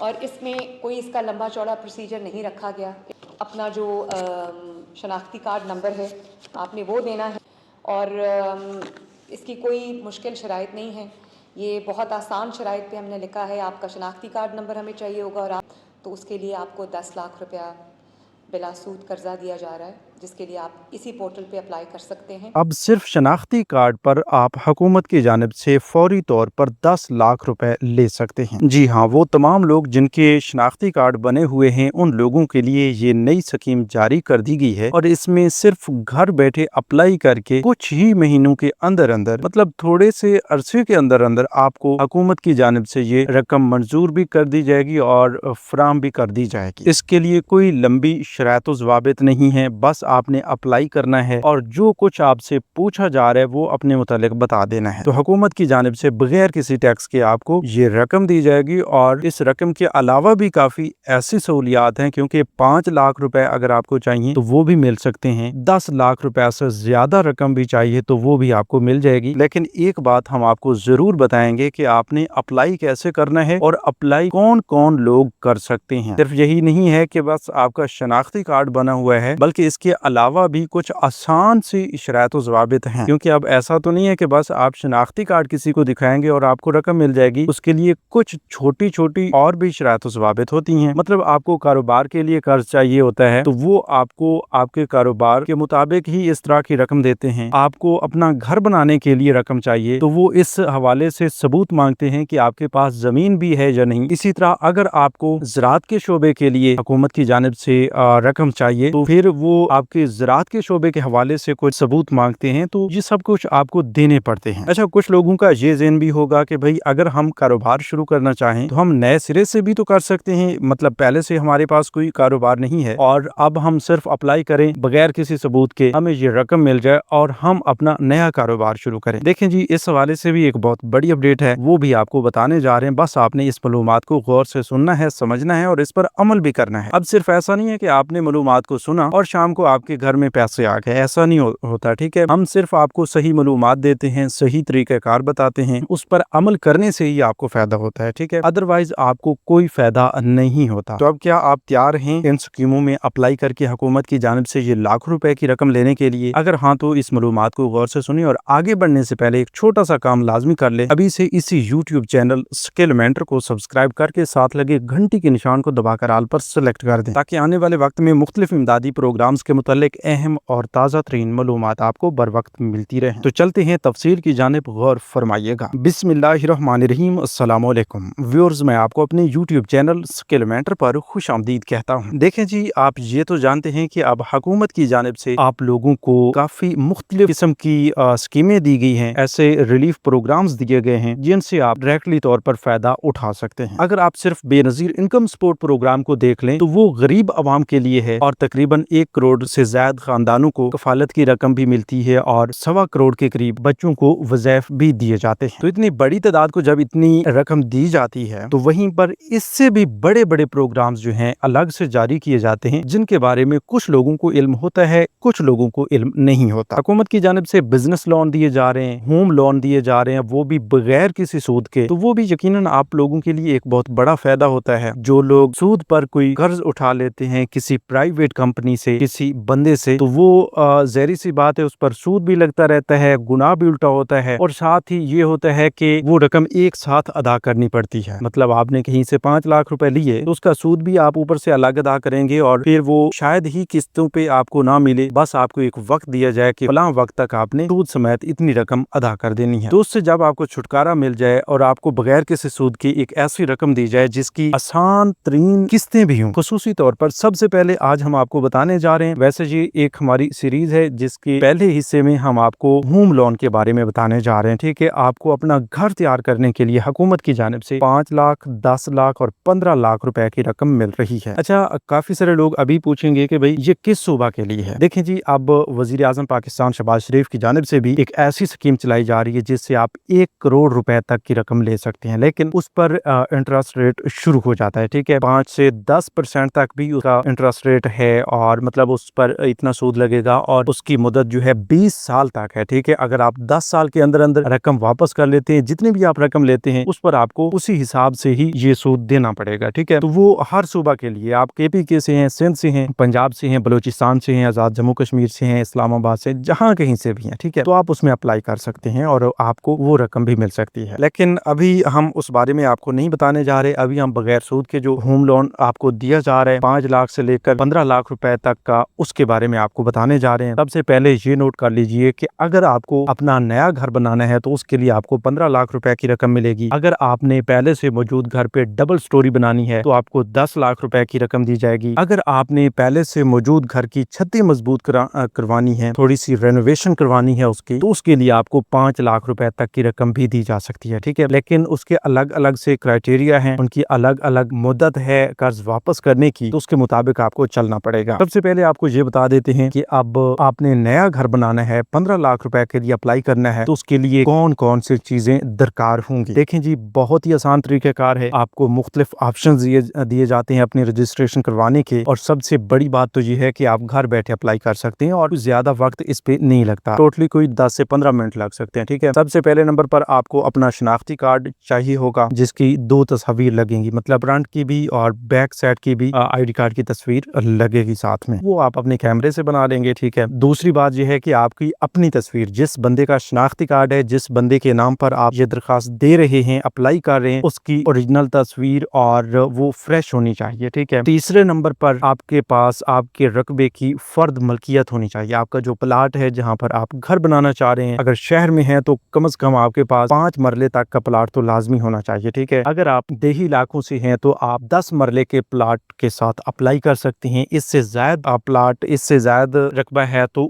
اور اس میں کوئی اس کا لمبا چوڑا پروسیجر نہیں رکھا گیا. اپنا جو شناختی کارڈ نمبر ہے آپ نے وہ دینا ہے اور اس کی کوئی مشکل شرائط نہیں ہے. یہ بہت آسان شرائط پہ ہم نے لکھا ہے. آپ کا شناختی کارڈ نمبر ہمیں چاہیے ہوگا اور آپ تو اس کے لیے آپ کو 10 لاکھ روپیہ بلا سود قرضہ دیا جا رہا ہے جس کے لیے آپ اسی پورٹل پہ اپلائی کر سکتے ہیں. اب صرف شناختی کارڈ پر آپ حکومت کی جانب سے فوری طور پر 10 لاکھ روپے لے سکتے ہیں. جی ہاں، وہ تمام لوگ جن کے شناختی کارڈ بنے ہوئے ہیں ان لوگوں کے لیے یہ نئی اسکیم جاری کر دی گئی ہے اور اس میں صرف گھر بیٹھے اپلائی کر کے کچھ ہی مہینوں کے اندر مطلب تھوڑے سے عرصے کے اندر آپ کو حکومت کی جانب سے یہ رقم منظور بھی کر دی جائے گی اور فراہم بھی کر دی جائے گی. اس کے لیے کوئی لمبی شرائط و ضوابط نہیں ہے، بس آپ نے اپلائی کرنا ہے اور جو کچھ آپ سے پوچھا جا رہا ہے وہ اپنے متعلق بتا دینا ہے. تو حکومت کی جانب سے بغیر کسی ٹیکس کے آپ کو یہ رقم دی جائے گی اور اس رقم کے علاوہ بھی کافی ایسی سہولیات ہیں کیونکہ 5 لاکھ روپے اگر آپ کو چاہیے تو وہ بھی مل سکتے ہیں. 10 لاکھ روپے سے زیادہ رقم بھی چاہیے تو وہ بھی آپ کو مل جائے گی. لیکن ایک بات ہم آپ کو ضرور بتائیں گے کہ آپ نے اپلائی کیسے کرنا ہے اور اپلائی کون کون لوگ کر سکتے ہیں. صرف یہی نہیں ہے کہ بس آپ کا شناختی کارڈ بنا ہوا ہے بلکہ اس کے علاوہ بھی کچھ آسان سی شرائط و ضوابط ہیں. کیونکہ اب ایسا تو نہیں ہے کہ بس آپ شناختی کارڈ کسی کو دکھائیں گے اور آپ کو رقم مل جائے گی. اس کے لیے کچھ چھوٹی چھوٹی اور بھی شرائط و ضوابط ہوتی ہیں. مطلب آپ کو کاروبار کے لیے قرض چاہیے ہوتا ہے تو وہ آپ کو آپ کے کاروبار کے مطابق ہی اس طرح کی رقم دیتے ہیں. آپ کو اپنا گھر بنانے کے لیے رقم چاہیے تو وہ اس حوالے سے ثبوت مانگتے ہیں کہ آپ کے پاس زمین بھی ہے یا نہیں. اسی طرح اگر آپ کو زراعت کے شعبے کے لیے حکومت کی جانب سے رقم چاہیے تو پھر وہ آپ کے زراعت کے شعبے کے حوالے سے کچھ ثبوت مانگتے ہیں تو یہ سب کچھ آپ کو دینے پڑتے ہیں. اچھا، کچھ لوگوں کا یہ ذہن بھی ہوگا کہ بھئی اگر ہم کاروبار شروع کرنا چاہیں تو ہم نئے سرے سے بھی تو کر سکتے ہیں. مطلب پہلے سے ہمارے پاس کوئی کاروبار نہیں ہے اور اب ہم صرف اپلائی کریں بغیر کسی ثبوت کے ہمیں یہ رقم مل جائے اور ہم اپنا نیا کاروبار شروع کریں. دیکھیں جی، اس حوالے سے بھی ایک بہت بڑی اپڈیٹ ہے، وہ بھی آپ کو بتانے جا رہے ہیں. بس آپ نے اس معلومات کو غور سے سننا ہے، سمجھنا ہے اور اس پر عمل بھی کرنا ہے. اب صرف ایسا نہیں ہے کہ آپ نے معلومات کو سنا اور شام کو آپ کے گھر میں پیسے آ گئے، ایسا نہیں ہوتا. ٹھیک ہے، ہم صرف آپ کو صحیح معلومات دیتے ہیں، صحیح طریقہ کار بتاتے ہیں، اس پر عمل کرنے سے ہی آپ کو فائدہ ہوتا ہے. ٹھیک ہے، ادروائز آپ کو کوئی فائدہ نہیں ہوتا. تو اب کیا آپ تیار ہیں ان سکیموں میں اپلائی کر کے حکومت کی جانب سے یہ لاکھ روپے کی رقم لینے کے لیے؟ اگر ہاں تو اس معلومات کو غور سے سنیں اور آگے بڑھنے سے پہلے ایک چھوٹا سا کام لازمی کر لیں. ابھی سے اسی یوٹیوب چینل اسکل مینٹر کو سبسکرائب کر کے ساتھ لگے گھنٹی کے نشان کو دبا کر آل پر سلیکٹ کر دیں تاکہ آنے والے وقت میں مختلف امدادی پروگرامز کے متعلق اہم اور تازہ ترین معلومات آپ کو بر وقت ملتی رہیں. تو چلتے ہیں تفصیل کی جانب، غور فرمائیے گا. بسم اللہ الرحمن الرحیم. السلام علیکم ویورز، میں آپ کو اپنے یوٹیوب چینل اسکل مینٹر پر خوش آمدید کہتا ہوں. دیکھیں جی، آپ یہ تو جانتے ہیں کہ اب حکومت کی جانب سے آپ لوگوں کو کافی مختلف قسم کی اسکیمیں دی گئی ہیں، ایسے ریلیف پروگرامز دیے گئے ہیں جن سے آپ ڈائریکٹلی طور پر فائدہ اٹھا سکتے ہیں. اگر آپ صرف بے نظیر انکم سپورٹ پروگرام کو دیکھ لیں تو وہ غریب عوام کے لیے ہے اور تقریباً 1 کروڑ سے زائد خاندانوں کو کفالت کی رقم بھی ملتی ہے اور 1.25 کروڑ کے قریب بچوں کو وظائف بھی دیے جاتے ہیں. تو اتنی بڑی تعداد کو جب اتنی رقم دی جاتی ہے تو وہیں پر اس سے بھی بڑے بڑے پروگرامز جو ہیں الگ سے جاری کیے جاتے ہیں جن کے بارے میں کچھ لوگوں کو علم ہوتا ہے، کچھ لوگوں کو علم نہیں ہوتا. حکومت کی جانب سے بزنس لون دیے جا رہے ہیں، ہوم لون دیے جا رہے ہیں، وہ بھی بغیر کسی سود کے. تو وہ بھی یقیناً آپ لوگوں کے لیے ایک بہت بڑا فائدہ ہوتا ہے. جو لوگ سود پر کوئی قرض اٹھا لیتے ہیں کسی پرائیویٹ کمپنی سے، کسی بندے سے، تو وہ ظاہری سی بات ہے اس پر سود بھی لگتا رہتا ہے، گناہ بھی الٹا ہوتا ہے اور ساتھ ہی یہ ہوتا ہے کہ وہ رقم ایک ساتھ ادا کرنی پڑتی ہے. مطلب آپ نے کہیں سے 5 لاکھ روپے لیے تو اس کا سود بھی آپ اوپر سے الگ ادا کریں گے اور پھر وہ شاید ہی قسطوں پہ آپ کو نہ ملے. بس آپ کو ایک وقت دیا جائے کہ فلاں وقت تک آپ نے سود سمیت اتنی رقم ادا کر دینی ہے. تو اس سے جب آپ کو چھٹکارا مل جائے اور آپ کو بغیر کسی سود کی ایک ایسی رقم دی جائے جس کی آسان ترین قسطیں بھی ہوں، خصوصی طور پر سب سے پہلے آج ہم آپ کو بتانے جا رہے ہیں، ویسے یہ ایک ہماری سیریز ہے جس کے پہلے حصے میں ہم آپ کو ہوم لون کے بارے میں بتانے جا رہے ہیں. ٹھیک ہے، آپ کو اپنا گھر تیار کرنے کے لیے حکومت کی جانب سے 5 لاکھ، 10 لاکھ اور 15 لاکھ روپے کی رقم مل رہی ہے. اچھا، کافی سارے لوگ ابھی پوچھیں گے کہ بھئی یہ کس صوبہ کے لیے ہے؟ دیکھیں جی، اب وزیر اعظم پاکستان شہباز شریف کی جانب سے بھی ایک ایسی سکیم چلائی جا رہی ہے جس سے آپ 1 کروڑ روپے تک کی رقم لے سکتے ہیں، لیکن اس پر انٹرسٹ ریٹ شروع ہو جاتا ہے. ٹھیک ہے، 5 سے 10% تک بھی اس کا انٹرسٹ ریٹ ہے اور مطلب اس पर इतना सूद लगेगा और उसकी मुद्दत जो है 20 साल तक है, ठीक है। अगर आप 10 साल के अंदर अंदर रकम वापस कर लेते हैं, जितनी भी आप रकम लेते हैं उस पर आपको उसी हिसाब से ही ये सूद देना पड़ेगा, ठीक है। तो वो हर सूबा के लिए, आप KPK से हैं, सिंध से हैं, पंजाब से हैं, बलूचिस्तान से हैं, आजाद जम्मू कश्मीर से हैं, इस्लामाबाद से, जहां कहीं से भी हैं, ठीक है, तो आप उसमें अप्लाई कर सकते हैं और आपको वो रकम भी मिल सकती है। लेकिन अभी हम उस बारे में आपको नहीं बताने जा रहे। अभी हम बगैर सूद के जो होम लोन आपको दिया जा रहा है 5 लाख से लेकर 15 लाख रुपए तक का, उसके बारे में आपको बताने जा रहे हैं। सबसे पहले ये नोट कर लीजिए कि अगर आपको अपना नया घर बनाना है तो उसके लिए आपको 15 लाख रुपए की रकम मिलेगी। अगर आपने पहले से मौजूद घर पे डबल स्टोरी बनानी है तो आपको 10 लाख रुपए की रकम दी जाएगी। अगर आपने पहले से मौजूद घर की छतें मजबूत करवानी है, थोड़ी सी रेनोवेशन करवानी है उसकी, तो उसके लिए आपको 5 लाख रुपए तक की रकम भी दी जा सकती है, ठीक है। लेकिन उसके अलग अलग से क्राइटेरिया हैं, उनकी अलग अलग मुद्दत है कर्ज वापस करने की, तो उसके मुताबिक आपको चलना पड़ेगा। सबसे पहले आपको ये बता देते हैं कि अब आपने नया घर बनाना है, 15 लाख रुपए के लिए अप्लाई करना है, तो उसके लिए कौन कौन सी चीजें दरकार होंगी। देखें जी, बहुत ही आसान तरीक़ाकार है। आपको मुख्तलिफ ऑप्शन दिए जाते हैं अपनी रजिस्ट्रेशन करवाने के, और सबसे बड़ी बात तो ये है कि आप घर बैठे अप्लाई कर सकते हैं और ज्यादा वक्त इस पे नहीं लगता। टोटली कोई 10 से 15 मिनट लग सकते हैं, ठीक है। सबसे पहले नंबर पर आपको अपना शनाख्ती कार्ड चाहिए होगा, जिसकी 2 तस्वीर लगेंगी, मतलब फ्रंट की भी और बैक साइड की भी ID कार्ड की तस्वीर लगेगी साथ में। वो आप अपने कैमरे से बना लेंगे, ठीक है। दूसरी बात यह है कि आपकी अपनी तस्वीर, जिस बंदे का शनाख्ती कार्ड है, जिस बंदे के नाम पर आप ये दरखास्त दे रहे हैं, अप्लाई कर रहे हैं, उसकी ओरिजिनल तस्वीर और वो फ्रेश होनी चाहिए, ठीक है। तीसरे नंबर पर आपके पास आपके रकबे की फर्द मलकियत होनी चाहिए। आपका जो प्लाट है जहां पर आप घर बनाना चाह रहे हैं, अगर शहर में है तो कम से कम आपके पास 5 मरले तक का प्लाट तो लाजमी होना चाहिए, ठीक है। अगर आप देही इलाकों से हैं तो आप 10 मरले के प्लाट के साथ अप्लाई कर सकते हैं। इससे ज्यादा प्लाट, इससे ज्यादा रकबा है तो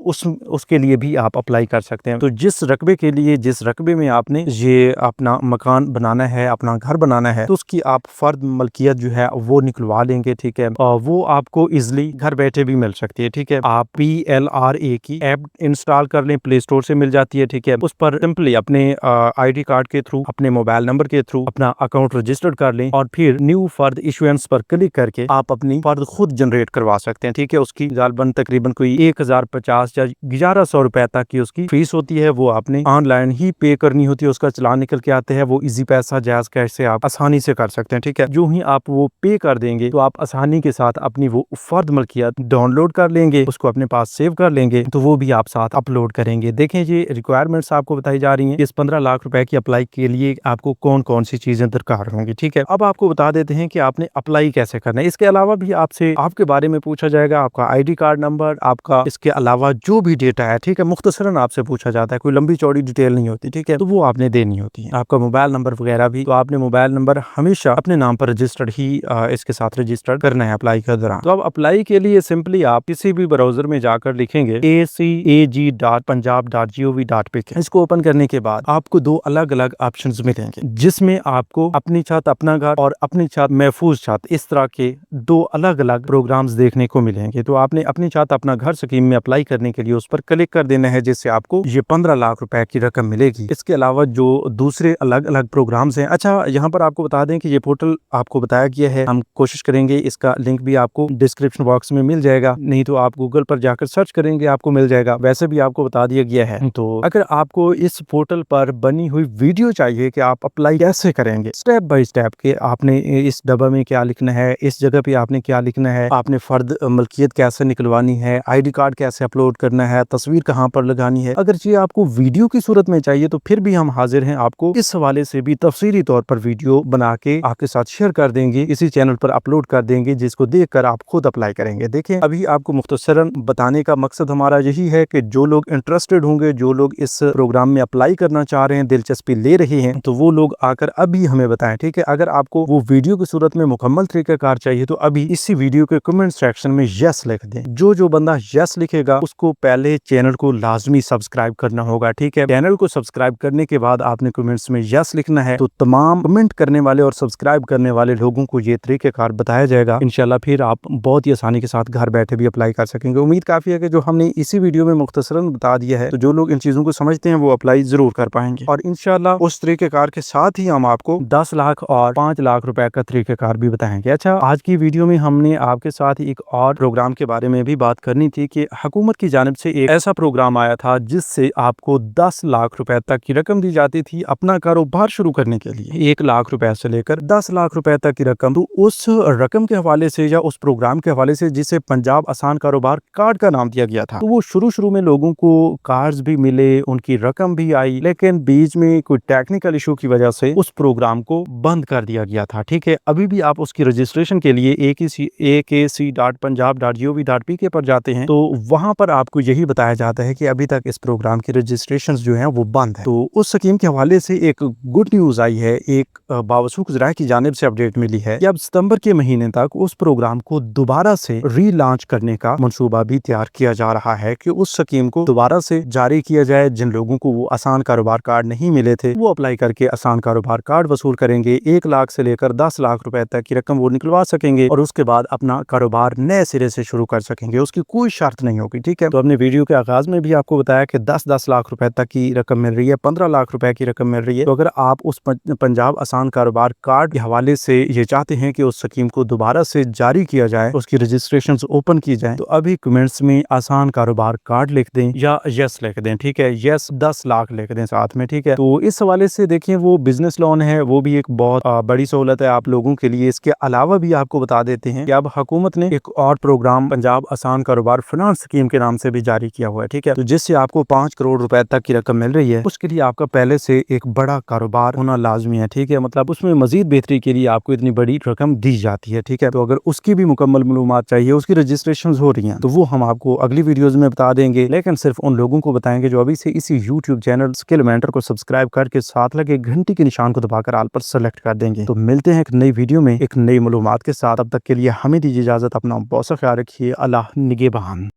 उसके लिए भी आप अप्लाई कर सकते हैं। तो जिस रकबे के लिए, जिस रकबे में आपने ये अपना मकान बनाना है, अपना घर बनाना है, तो उसकी आप फर्द मलकियत जो है वो निकलवा लेंगे, ठीक है। और वो आपको इजिली घर बैठे भी मिल सकती है, ठीक है। आप PLRA की ऐप इंस्टॉल कर लें, प्ले स्टोर से मिल जाती है, ठीक है। उस पर सिंपली अपने ID कार्ड के थ्रू, अपने मोबाइल नंबर के थ्रू अपना अकाउंट रजिस्टर्ड कर लें और फिर न्यू फर्द इशुएंस पर क्लिक करके आप अपनी फर्द खुद जनरेट करवा सकते हैं, ठीक है। उसकी गालबन तकरीबन कोई 1050 या 1100 रुपए तक की उसकी फीस होती है। वो आपने ऑनलाइन ही पे करनी होती है। उसका चलान निकल के आते हैं, वो इजी पैसा, जायज कैश से आप आसानी से कर सकते हैं, ठीक है। जो ही आप वो पे कर देंगे तो आप आसानी के साथ अपनी वो फर्द मलकियत डाउनलोड कर लेंगे, उसको अपने पास सेव कर लेंगे, तो वो भी आप साथ अपलोड करेंगे। देखें, ये रिक्वायरमेंट्स आपको बताई जा रही हैं। इस 15 लाख रुपए की अप्लाई के लिए आपको कौन कौन सी चीजें दरकार होंगी, ठीक है। अब आपको बता देते हैं कि आपने अप्लाई कैसे करना है। इसके अलावा भी आपसे आपके बारे में पूछा जाएगा, आपका ID कार्ड नंबर, आपका इसके अलावा जो भी डेटा है, ठीक है, मुख्तसरन आपसे पूछा जाता है, कोई लंबी चौड़ी डिटेल नहीं होती, ठीक है। तो वो आपने देनी होती है। आपका मोबाइल नंबर वगैरह भी, तो आपने मोबाइल नंबर हमेशा अपने नाम पर रजिस्टर्ड ही इसके साथ रजिस्टर्ड करना है अप्लाई के दौरान। तो अब अप्लाई के लिए सिंपली आप किसी भी ब्राउजर में जाकर लिखेंगे acag.punjab.gov.pk। इसको ओपन करने के बाद आपको 2 अलग अलग ऑप्शंस मिलेंगे, जिसमें आपको अपनी छत, अपना घर और अपनी छत, महफूज छत, इस तरह के 2 अलग अलग प्रोग्राम्स देखने को मिलेंगे। तो आपने अपनी छत, अपना घर स्कीम में अप्लाई करने के लिए उस पर क्लिक कर देना है, जिससे आपको ये 15 लाख रुपए की रकम मिलेगी। इसके अलावा जो दूसरे अलग अलग प्रोग्राम्स हैं, अच्छा यहाँ पर आपको बता दें कि ये पोर्टल आपको बताया गया है, हम कोशिश करेंगे इसका लिंक भी आपको डिस्क्रिप्शन बॉक्स में मिल जाएगा, नहीं तो आप गूगल पर जाकर सर्च करेंगे, आपको मिल जाएगा। वैसे भी आपको बता दिया गया है। तो अगर आपको इस पोर्टल पर बनी हुई वीडियो चाहिए कि आप अप्लाई कैसे करेंगे स्टेप बाय स्टेप, के आपने इस डब्बा में क्या लिखना है, इस जगह पे आपने क्या लिखना है, आपने फर्द मलकियत कैसे निकलवानी है, ID कार्ड कैसे अपलोड करना है, तस्वीर कहाँ पर लगानी है, अगर ये आपको वीडियो की सूरत में चाहिए तो फिर भी हम हाजिर हैं आपको इस हवाले से भी तफसीली तौर पर वीडियो बना के आपके साथ शेयर कर देंगे, इसी चैनल पर अपलोड कर देंगे, जिसको देखकर आप खुद अप्लाई करेंगे। देखें, अभी आपको मुख्तसरन बताने का मकसद हमारा यही है कि जो लोग इंटरेस्टेड होंगे, जो लोग इस प्रोग्राम में अप्लाई करना चाह रहे हैं, दिलचस्पी ले रहे हैं, तो वो लोग आकर अभी हमें बताएं, ठीक है। अगर आपको वो वीडियो की सूरत में मुकम्मल तरीकाकार चाहिए तो अभी इसी वीडियो के कमेंट सेक्शन में यस लिख दें। जो बंदा यस लिखेगा उसको पहले चैनल को लाजमी सब्सक्राइब करना होगा, ठीक है। चैनल को सब्सक्राइब करने के बाद आपने कमेंट्स में यस लिखना है, तो तमाम कमेंट करने वाले और सब्सक्राइब करने वाले लोगों को ये तरीक़ाकार बताया जाएगा। इंशाल्लाह फिर आप बहुत ही आसानी के साथ घर बैठे भी अप्लाई कर सकेंगे। उम्मीद काफी है कि जो हमने इसी वीडियो में मुख्तसरन बता दिया है, तो जो लोग इन चीजों को समझते हैं वो अप्लाई जरूर कर पाएंगे। और इंशाल्लाह उस तरीक़ाकार के साथ ही हम आपको 10 लाख और 5 लाख रुपए का तरीक़ाकार भी बताएंगे। अच्छा, आज की वीडियो में हमने आपके साथ एक और प्रोग्राम के बारे में हमें भी बात करनी थी कि हुकूमत की जानिब से एक ऐसा प्रोग्राम आया था जिससे आपको 10 लाख रुपए तक की रकम दी जाती थी अपना कारोबार शुरू करने के लिए। 1 लाख रुपए से लेकर 10 लाख रुपए तक की रकम। तो उस रकम के हवाले से या उस प्रोग्राम के हवाले से जिसे पंजाब आसान कारोबार कार्ड का नाम दिया गया था, तो वो शुरू में लोगों को कार्ड्स भी मिले, उनकी रकम भी आई, लेकिन बीच में कोई टेक्निकल इशू की वजह से उस प्रोग्राम को बंद कर दिया गया था। ठीक है, अभी भी आप उसकी रजिस्ट्रेशन के लिए akc.punjab.gov.pk पर जाते हैं तो वहां पर आपको यही बताया जाता है कि अभी तक इस प्रोग्राम की रजिस्ट्रेशन जो है वो बंद है। तो उस स्कीम के हवाले से एक गुड न्यूज आई है, एक बावसूख ज़राए की जानिब से अपडेट मिली है कि अब सितंबर के महीने तक उस प्रोग्राम को दोबारा से रीलॉन्च करने का मंसूबा भी तैयार किया जा रहा है कि उस स्कीम को दोबारा से जारी किया जाए। जिन लोगों को वो आसान कारोबार कार्ड नहीं मिले थे वो अप्लाई करके आसान कारोबार कार्ड वसूल करेंगे। 1 लाख से लेकर 10 लाख रुपए तक की रकम वो निकलवा सकेंगे और उसके बाद अपना कारोबार नए सिरे से शुरू कर सकेंगे, उसकी कोई शर्त नहीं होगी। ठीक है, तो हमने वीडियो के आगाज में भी आपको बताया कि 10-10 लाख रुपए तक की रकम मिल रही है, 15 लाख रुपए की रकम मिल रही है। तो अगर आप उस पंजाब आसान कारोबार कार्ड के हवाले से ये चाहते हैं कि उस स्कीम को दोबारा से जारी किया जाए, उसकी रजिस्ट्रेशन ओपन की जाए, तो अभी कमेंट्स में आसान कारोबार कार्ड लिख दें या यस लिख दें। ठीक है, यस 10 लाख लिख दें साथ में। ठीक है, तो इस हवाले से देखें वो बिजनेस लोन है, वो भी एक बहुत बड़ी सहूलत है आप लोगों के लिए। इसके अलावा भी आपको बता देते हैं कि अब हुकूमत ने एक और प्रोग्राम पंजाब आसान कारोबार फाइनेंस स्कीम के नाम से भी जारी किया हुआ है। ठीक है, तो जिससे आपको 5 करोड़ रुपए तक की रकम मिल रही है। उसके लिए आपका पहले से एक बड़ा कारोबार होना लाजमी है। ठीक है, मतलब उसमें मजीद बेहतरी के लिए आपको इतनी बड़ी रकम दी जाती है। ठीक है, तो अगर उसकी भी मुकम्मल मालूमात चाहिए, उसकी रजिस्ट्रेशन हो रही हैं, तो वो हम आपको अगली वीडियोस में बता देंगे, लेकिन सिर्फ उन लोगों को बताएंगे जो अभी से इसी यूट्यूब चैनल स्किल मेंटर को सब्सक्राइब करके साथ लगे घंटी के निशान को दबाकर आल पर सेलेक्ट कर देंगे। तो मिलते हैं एक नई वीडियो में एक नई मालूमात के साथ। अब तक के लिए हमें दीजिए इजाजत, अपना बहुत सा ख्याल रखिए। अल्लाह निगहबान।